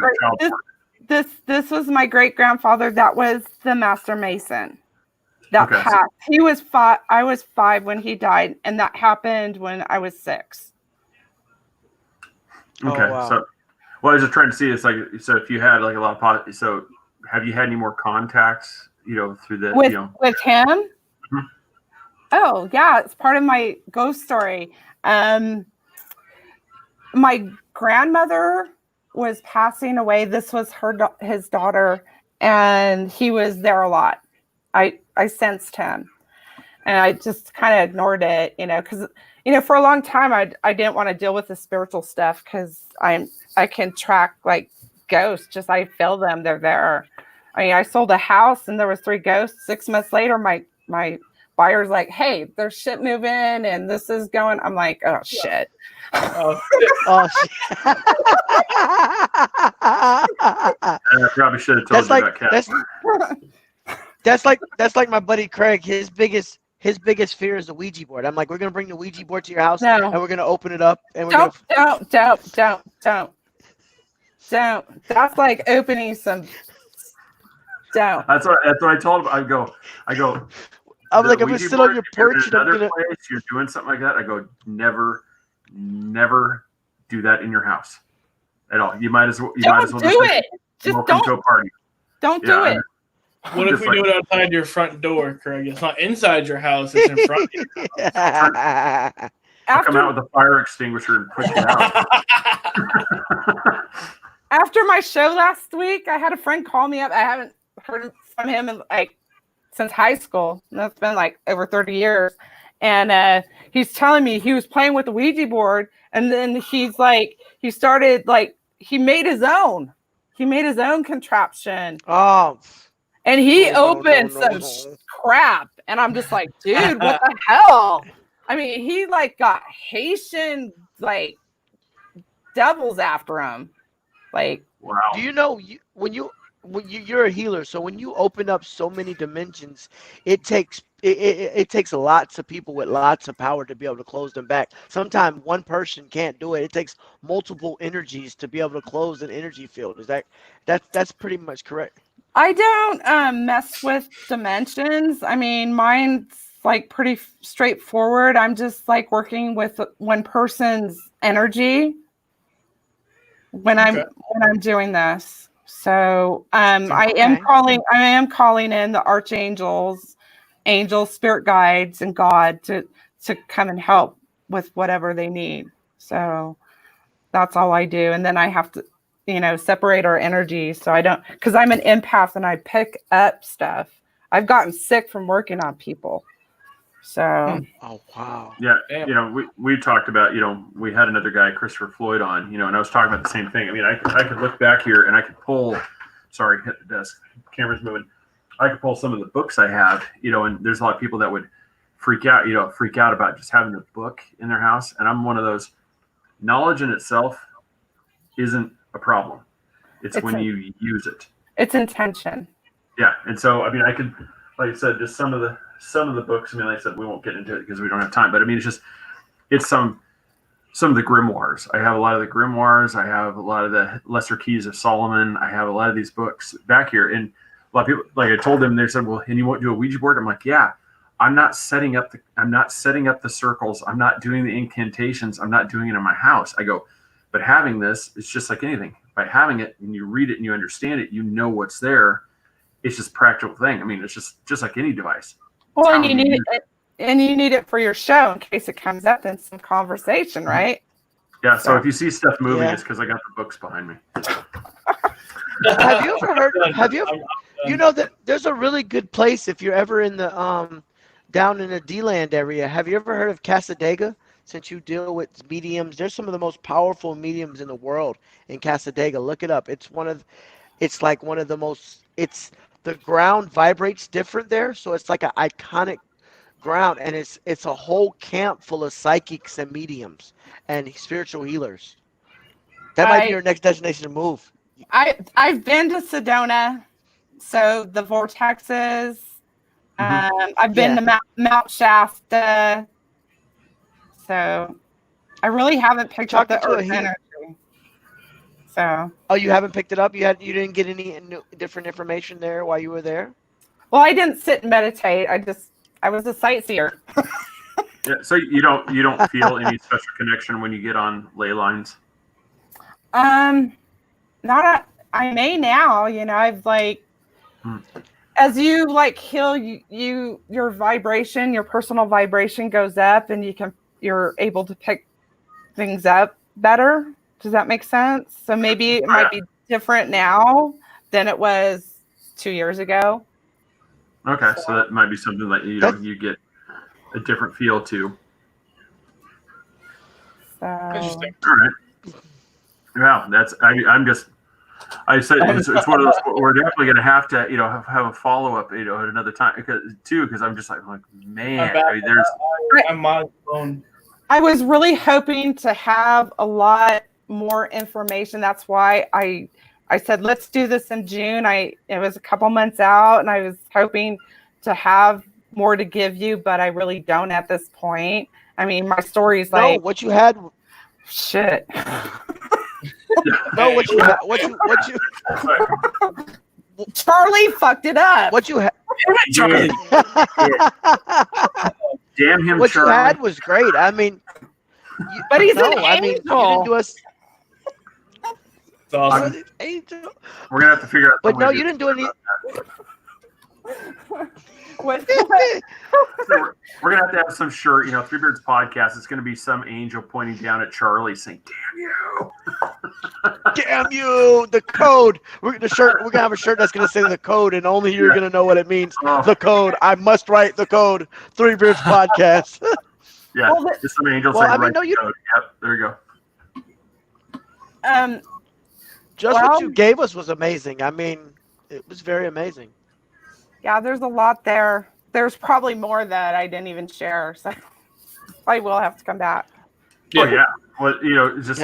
this was my great grandfather. That was the Master Mason. That Okay, passed. He was 5. I was 5 when he died, and that happened when I was 6. Okay, Oh, wow. so I was just trying to see. It's like, so if you had like a lot of so have you had any more contacts? Through the with him. Mhm. Oh yeah, it's part of my ghost story. My grandmother was passing away. This was his daughter, and he was there a lot. I sensed him, and I just kind of ignored it, because for a long time I didn't want to deal with the spiritual stuff because I can track like ghosts. Just I feel them. They're there. I mean, I sold a house and there was 3 ghosts. 6 months later, my buyer's like, "Hey, there's shit moving and this is going." I'm like, "Oh shit." Oh, Oh, shit. I probably should have told That's you like about Casper. that's like my buddy Craig. His biggest fear is the Ouija board. I'm like, we're gonna bring the Ouija board to your house, No. and we're gonna open it up, and we're Don't. That's like opening some. Don't. That's what I told him. I go. I'm the like, I'm gonna Ouija sit on board, your if you're in porch and I'm another gonna. place, you're doing something like that. I go, never do that in your house at all. You might as well. You might as Don't well do just say, it. Just welcome to don't. a party. Don't do it. what if Just we like- do it outside your front door, Craig? It's not inside your house; it's in front. I'll come out with a fire extinguisher and push it out. After my show last week, I had a friend call me up. I haven't heard from him since high school. That's been like over 30 years. And he's telling me he was playing with the Ouija board, and then he's like, he made his own. He made his own contraption. Oh. And he No, opened no. some crap. And I'm just like, dude, what the hell? I mean, he got Haitian devils after him. Wow. Do you know when you when you're a healer, so when you open up so many dimensions, it takes lots of people with lots of power to be able to close them back. Sometimes one person can't do it. It takes multiple energies to be able to close an energy field. That's pretty much correct? I don't mess with dimensions. I mean, mine's like pretty straightforward. I'm just like working with one person's energy when I'm doing this. So I am calling in the archangels, angels, spirit guides, and God to come and help with whatever they need. So that's all I do. And then I have to, separate our energy. So I don't, because I'm an empath and I pick up stuff. I've gotten sick from working on people. So. Oh, wow. Yeah. We talked about, we had another guy, Christopher Floyd, on, and I was talking about the same thing. I mean, I could look back here and I could pull, sorry, hit the desk, camera's moving. I could pull some of the books I have, and there's a lot of people that would freak out about just having a book in their house. And I'm one of those. Knowledge in itself isn't a problem. It's when you use it. It's intention. Yeah. And so, I mean, I could, like I said, just some of the books, I mean, like I said, we won't get into it because we don't have time, but I mean, it's some of the grimoires. I have a lot of the grimoires. I have a lot of the Lesser Keys of Solomon. I have a lot of these books back here. And a lot of people, like I told them, they said, well, and you won't do a Ouija board? I'm like, yeah, I'm not setting up the circles. I'm not doing the incantations. I'm not doing it in my house. I go, but having this, it's just like anything. By having it and you read it and you understand it, you know what's there. It's just a practical thing. I mean, it's just like any device. Well, and you need it for your show in case it comes up in some conversation, right? Yeah. So if you see stuff moving, it's because I got the books behind me. Have you ever heard? That there's a really good place if you're ever in the down in the D-land area. Have you ever heard of Casadega? Since you deal with mediums, there's some of the most powerful mediums in the world in Casadega. Look it up. It's like one of the most. The ground vibrates different there, so it's like an iconic ground, and it's a whole camp full of psychics and mediums and spiritual healers. That might be your next destination to move. I've been to Sedona, so the vortexes. I've been to Mount Shasta, so I really haven't picked up the earth energy. So. Oh, you haven't picked it up? You didn't get any different information there while you were there? Well, I didn't sit and meditate. I was a sightseer. Yeah. So you don't feel any special connection when you get on ley lines? I may now. I've as you heal, your vibration, your personal vibration goes up, and you're able to pick things up better. Does that make sense? So maybe it might be different now than it was 2 years ago. Okay, so that might be something that you get a different feel to. So. Interesting. All right. Wow, I said it's one of those. We're definitely going to have to have a follow up at another time because I'm just like man, I'm mind blown. I was really hoping to have a lot more information. That's why I said let's do this in June. It was a couple months out, and I was hoping to have more to give you, but I really don't at this point. I mean, my story's what you had. Shit. No, what you Charlie fucked it up. What you had, Charlie. Damn him, what Charlie. you had was great. I mean, but he's an angel. I mean, you didn't do us. It's awesome. Angel. We're gonna have to figure out. But no, you didn't do any. What? So we're gonna have to have some shirt. Three Beards Podcast. It's gonna be some angel pointing down at Charlie saying, "Damn you! Damn you!" The code. We're gonna have a shirt that's gonna say the code, and only you're gonna know what it means. Oh. The code. I must write the code. Three Beards Podcast. Yeah, just some angel saying, "Write the code." Yep, there you go. What you gave us was amazing. I mean, it was very amazing. Yeah, there's a lot there. There's probably more that I didn't even share, so I will have to come back. Oh yeah. Well, it's just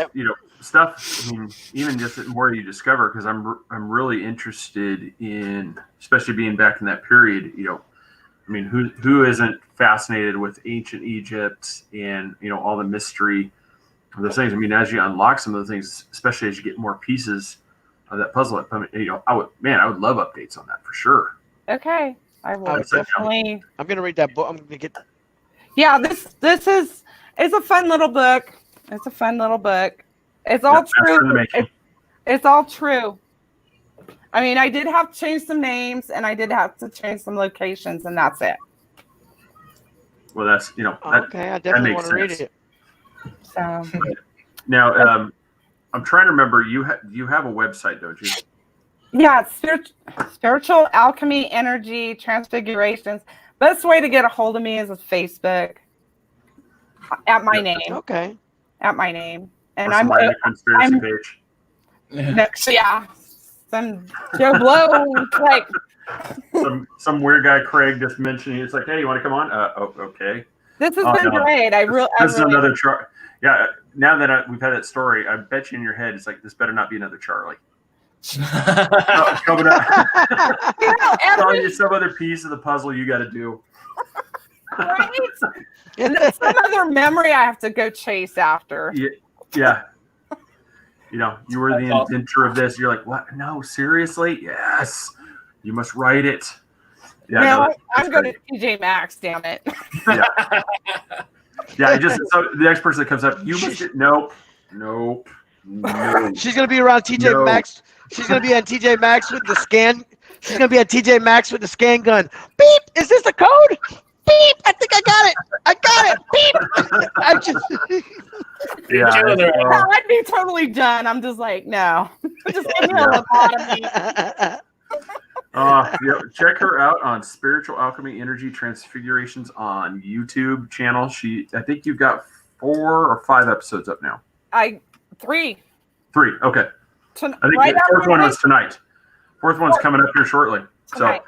stuff. I mean, even just the more you discover, because I'm really interested in, especially being back in that period. I mean, who isn't fascinated with ancient Egypt and all the mystery of those things? I mean, as you unlock some of the things, especially as you get more pieces of that puzzle, I mean, I would love updates on that for sure. Okay, I will definitely. I'm gonna read that book. I'm gonna get. Yeah, this is it's a fun little book. It's a fun little book. It's all true. It's all true. I mean, I did have to change some names and I did have to change some locations, and that's it. Well, that's Okay, I definitely want to read it. So now, I'm trying to remember. You have a website, don't you? yeah, it's spiritual alchemy, energy, transfigurations. Best way to get a hold of me is with Facebook at my name. Okay. At my name, and I'm conspiracy page. Next, yeah, some Joe Blow like some weird guy Craig just mentioned. It's like, hey, you want to come on? Okay. This has been great. This is another Charlie. Yeah. Now that we've had that story, I bet you in your head it's like, this better not be another Charlie. Coming up. Telling you some other piece of the puzzle you got to do. Right? And then some other memory I have to go chase after. Yeah. You were the inventor of this. You're like, what? No, seriously? Yes. You must write it. Yeah. No, I'm going to TJ Maxx, damn it. Yeah. Yeah. So the next person that comes up, you must get, nope. She's going to be around TJ Maxx. She's going to be on TJ Maxx with the scan. She's going to be at TJ Maxx with the scan gun. Beep. Is this the code? Beep! I think I got it. Beep! I just. Yeah, I'd be totally done. I'm just like, no. Just give me a lobotomy. Check her out on Spiritual Alchemy Energy Transfigurations on YouTube channel. I think you've got 4 or 5 episodes up now. 3. 3. Okay. I think the 4th one was tonight. 4th one's coming up here shortly. So. Okay.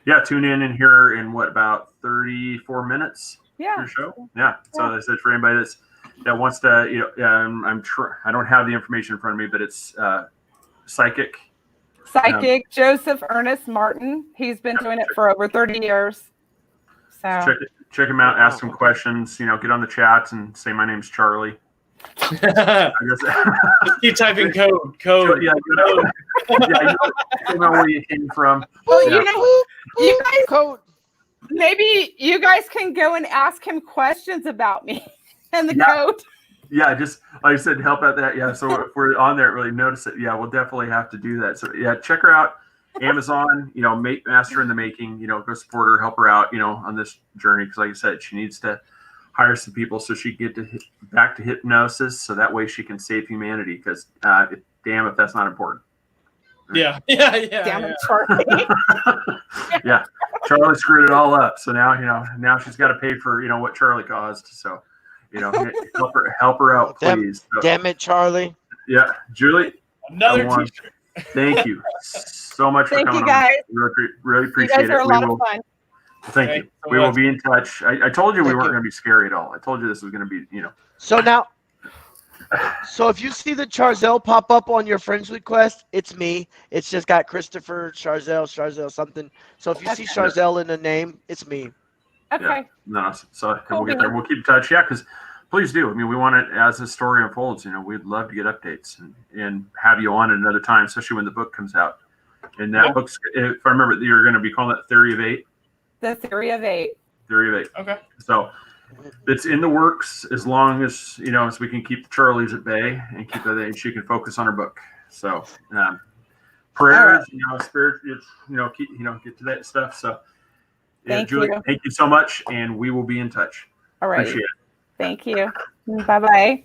Yeah, tune in and hear in about 34 minutes. Yeah. Your show. Yeah. So I said for anybody that wants to, I don't have the information in front of me, but it's psychic. Joseph Ernest Martin. He's been doing it for over 30 years. So check him out. Ask him questions. Get on the chats and say my name's Charlie. Just keep typing code. Yeah, you know where you came from. Well, you guys, maybe you guys can go and ask him questions about me and the code. Yeah, just like I said, help out that. Yeah, so if we're on there, really notice it. Yeah, we'll definitely have to do that. So yeah, check her out. Amazon, Master in the Making. Go support her, help her out. On this journey, because like I said, she needs to hire some people so she can get back to hypnosis, so that way she can save humanity. Because damn if that's not important. Yeah. Damn it, Charlie. Yeah, Charlie screwed it all up. So now she's got to pay for what Charlie caused. So help her out, please. Damn it, Charlie. Yeah, Julie. Another T-shirt. Thank you so much for coming. Thank you, guys. Really appreciate it. You guys are a lot of fun. Thank you. We will be in touch. I told you we weren't going to be scary at all. I told you this was going to be, So now, if you see the Charzelle pop up on your friends request, it's me. It's just got Christopher, Charzelle something. So if you see Charzelle in the name, it's me. Okay. Yeah. No, so we'll get there. We'll keep in touch. Yeah, because please do. I mean, we want it as the story unfolds. We'd love to get updates and have you on at another time, especially when the book comes out. And that book's, if I remember, you're going to be calling it Theory of 8. The Theory of 8. Theory of 8. Okay. So it's in the works as long as as we can keep the Charlies at bay and keep that, and she can focus on her book. So prayers, spirit, get to that stuff. So Julie, thank you so much, and we will be in touch. All right. Appreciate it. Thank you. Bye-bye.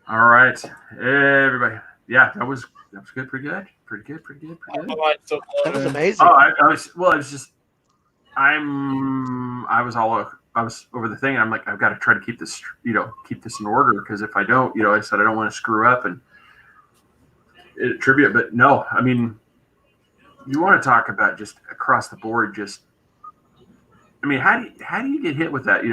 All right, everybody. Yeah, that was good. Pretty good. That was amazing. Oh, I was over the thing. And I'm like, I've got to try to keep this in order, because if I don't, I said I don't want to screw up and attribute. But no, I mean, you want to talk about just across the board. Just, I mean, how do you get hit with that?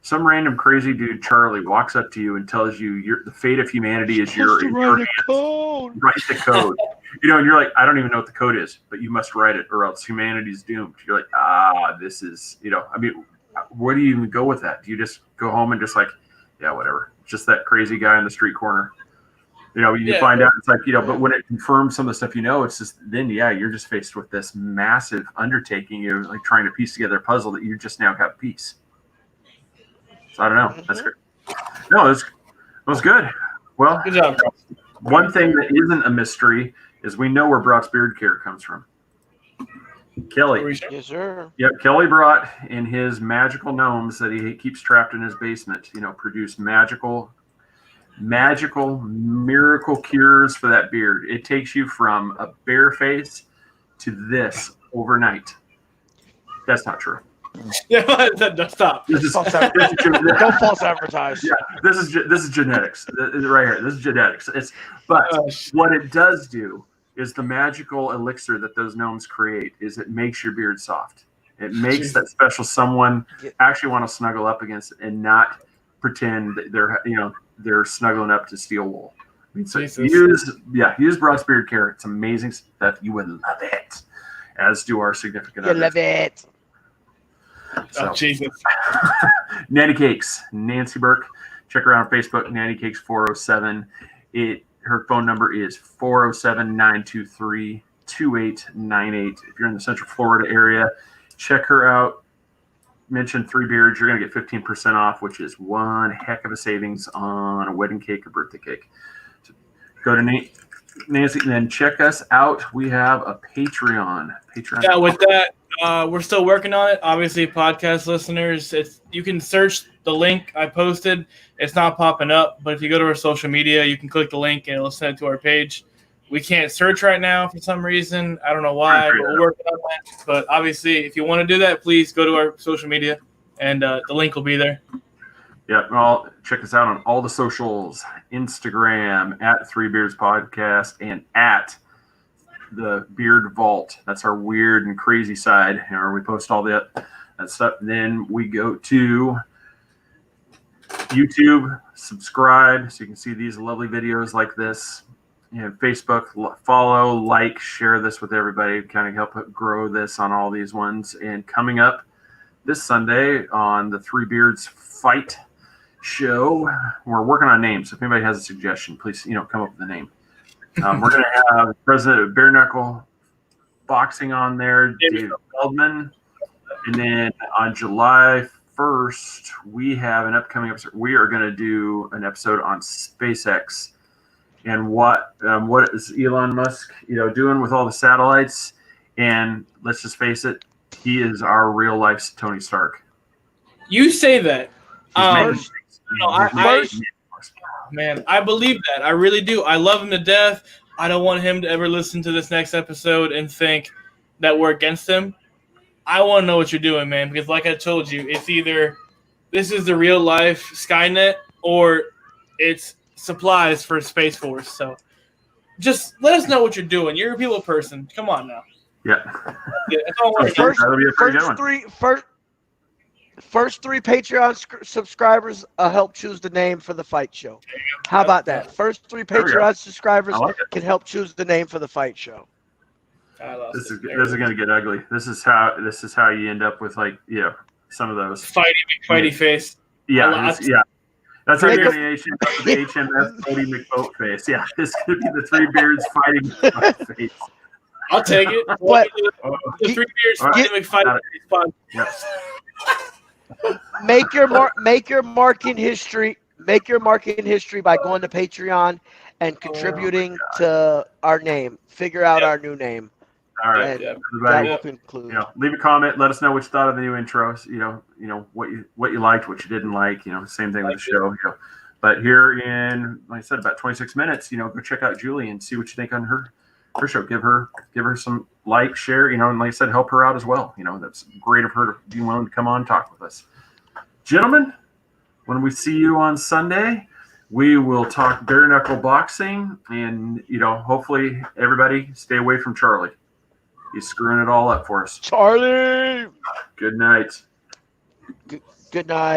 some random crazy dude, Charlie, walks up to you and tells you the fate of humanity is in your hands. Write the code. And you're like, I don't even know what the code is, but you must write it or else humanity's doomed. You're like, this is, where do you even go with that? Do you just go home and just like, yeah, whatever. Just that crazy guy in the street corner. You find out, it's like, but when it confirms some of the stuff, it's just, then, you're just faced with this massive undertaking. You're like trying to piece together a puzzle that you just now have peace. So I don't know. That's good. No, it was good. Well, Good job. One thing that isn't a mystery is we know where Brock's beard care comes from. Kelly. Yes, sir. Yep, Kelly brought in his magical gnomes that he keeps trapped in his basement, produce magical miracle cures for that beard. It takes you from a bare face to this overnight. That's not true. Yeah, stop. This is, Don't false advertise. Yeah, this is genetics right here. This is genetics. What it does do is the magical elixir that those gnomes create is it makes your beard soft. It makes that special someone actually want to snuggle up against it and not pretend that they're snuggling up to steal wool. So use Brock's beard care. It's amazing stuff. You would love it, as do our significant others. You love it. So, Jesus. Nanny Cakes, Nancy Burke. Check her out on Facebook, Nanny Cakes 407. Her phone number is 407-923-2898. If you're in the Central Florida area, check her out. Mention Three Beards. You're going to get 15% off, which is one heck of a savings on a wedding cake or birthday cake. So go to Nancy and then check us out. We have a Patreon. Yeah, with that, we're still working on it. Obviously, podcast listeners, you can search the link I posted. It's not popping up, but if you go to our social media, you can click the link and it'll send it to our page. We can't search right now for some reason. I don't know why, but we're working on that. But obviously, if you want to do that, please go to our social media, and the link will be there. Yeah, well, check us out on all the socials, Instagram, at Three Beards Podcast, and at the Beard Vault. That's our weird and crazy side, where we post all that stuff. Then we go to YouTube, subscribe, so you can see these lovely videos like this. Facebook, follow, like, share this with everybody, kind of help grow this on all these ones. And coming up this Sunday on the Three Beards Fight Show, we're working on names. If anybody has a suggestion, please, come up with a name. We're going to have President of Bare Knuckle Boxing on there, David Feldman. And then on July 1st, we have an upcoming episode. We are going to do an episode on SpaceX and what is Elon Musk, doing with all the satellites. And let's just face it, he is our real life Tony Stark. You say that. Man, I believe that. I really do. I love him to death. I don't want him to ever listen to this next episode and think that we're against him. I want to know what you're doing, man, because like I told you, it's either this is the real life Skynet or it's supplies for Space Force. So just let us know what you're doing. You're a people person. Come on now. Yeah. That's all we're doing. First three Patreon subscribers help choose the name for the fight show. How about that? First three Patreon subscribers can help choose the name for the fight show. This is going to get ugly. This is how you end up with some of those fighty face. Yeah, That's our variation of the HMS Cody McBoat face. Yeah, this could be the Three Beards Fighting McBoat face. I'll take it. What? The Three Beards Fighting McFighting face. Yes. Make your mark in history. Make your mark in history by going to Patreon and contributing to our name. Figure out our new name. All right, everybody. That will conclude. Leave a comment. Let us know what you thought of the new intros. What you liked, what you didn't like. Same thing with the show. But here in, like I said, about 26 minutes. Go check out Julie and see what you think on her show. Give her some like, share. And like I said, help her out as well. That's great of her to be willing to come on and talk with us. Gentlemen, when we see you on Sunday, we will talk bare knuckle boxing, and hopefully everybody stay away from Charlie. He's screwing it all up for us. Charlie! Good night. Good night.